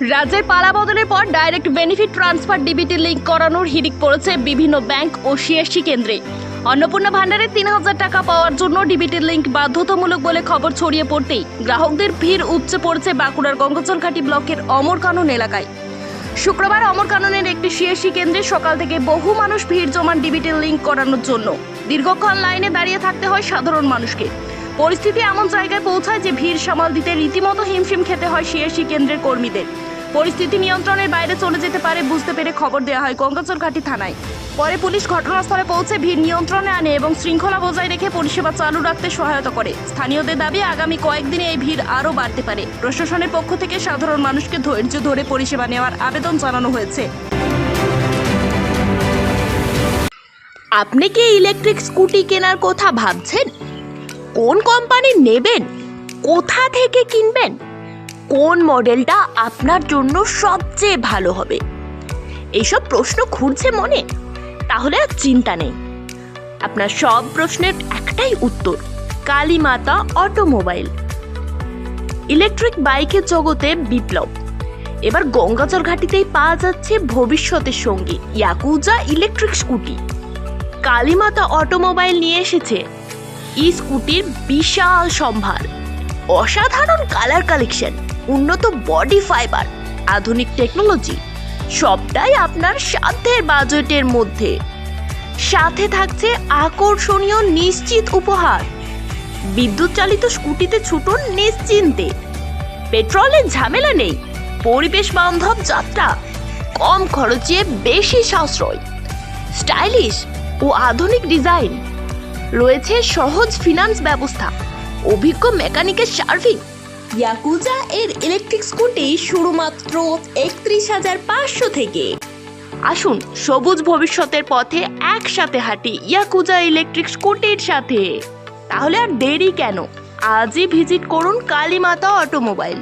রাজ্যের পালা বদলের পর direct benefit transfer DBT link করানোর হিড়িক পড়েছে বিভিন্ন ব্যাংক ও সিএসসি কেন্দ্রে। অন্নপূর্ণা ভান্ডারে ৩,০০০ টাকা পাওয়ার জন্য ডিবিটি লিঙ্ক বাধ্যতামূলক বলে খবর ছড়িয়ে পড়তেই গ্রাহকদের ভিড় উপচে পড়েছে বাঁকুড়ার গঙ্গাচরঘাটি ব্লকের অমরকানন এলাকায়। শুক্রবার অমরকাননের একটি সিএসসি কেন্দ্রে সকাল থেকে বহু মানুষ ভিড় জমান ডিবিটি লিঙ্ক করানোর জন্য। দীর্ঘক্ষণ লাইনে দাঁড়িয়ে থাকতে হয় সাধারণ মানুষকে। পরিস্থিতি এমন জায়গায় পৌঁছায় যে ভিড় সামাল দিতে রীতিমতো হিমশিম খেতে হয় সিএসসি কেন্দ্রের কর্মীদের। পরিস্থিতি নিয়ন্ত্রণের বাইরে চলে যেতে পারে বুঝতে পেরে খবর দেওয়া হয় গঙ্গাচরঘাটি থানায়। পরে পুলিশ ঘটনাস্থলে পৌঁছে ভিড় নিয়ন্ত্রণে আনে এবং শৃঙ্খলা বজায় রেখে পরিষেবা চালু রাখতে সহায়তা করে। স্থানীয়দের দাবি আগামী কয়েকদিনে এই ভিড় আরও বাড়তে পারে। প্রশাসনের পক্ষ থেকে সাধারণ মানুষকে ধৈর্য ধরে পরিষেবা নেওয়ার আবেদন জানানো হয়েছে। আপনি কি ইলেকট্রিক স্কুটি কেনার কথা ভাবছেন? কোন কোম্পানি নেবেন? কোথা থেকে কিনবেন? কোন মডেলটা আপনার জন্য সবচেয়ে ভালো হবে? এইসব প্রশ্ন ঘুরছে মনে? তাহলে আর চিন্তা নেই, আপনার সব প্রশ্নের একটাই উত্তর, কালীমাতা অটোমোবাইল। ইলেকট্রিক বাইকের জগতে বিপ্লব। এবার গঙ্গাচরঘাটিতেই পাওয়া যাচ্ছে ভবিষ্যতের সঙ্গী yakuza electric scooty. Kalimata automobile নিয়ে এসেছে ই স্কুটির বিশাল সম্ভার, অসাধারণ কালার কালেকশন, উন্নত বডি ফাইবার, আধুনিক টেকনোলজি, সবটাই আপনার সাধ্যের বাজেটের মধ্যে। সাথে থাকছে আকর্ষণীয় নিশ্চিত উপহার। বিদ্যুৎ চালিত স্কুটিতে ছুটুন নিশ্চিন্তে, পেট্রোলের ঝামেলা নেই, পরিবেশ বান্ধব যাত্রা, কম খরচে বেশি সাশ্রয়, স্টাইলিশ ও আধুনিক ডিজাইন, রয়েছে সহজ ফিনান্স ব্যবস্থা, অভিজ্ঞ মেকানিকের সার্ভিং। ইয়াকুজা এর ইলেকট্রিক স্কুটি শুরু মাত্র ৩১,৫০০ থেকে। আসুন সবুজ ভবিষ্যতের পথে একসাথে হাঁটি ইয়াকুজা ইলেকট্রিক স্কুটির সাথে। তাহলে আর দেরি কেন? আজই ভিজিট করুন কালীমাতা অটোমোবাইল।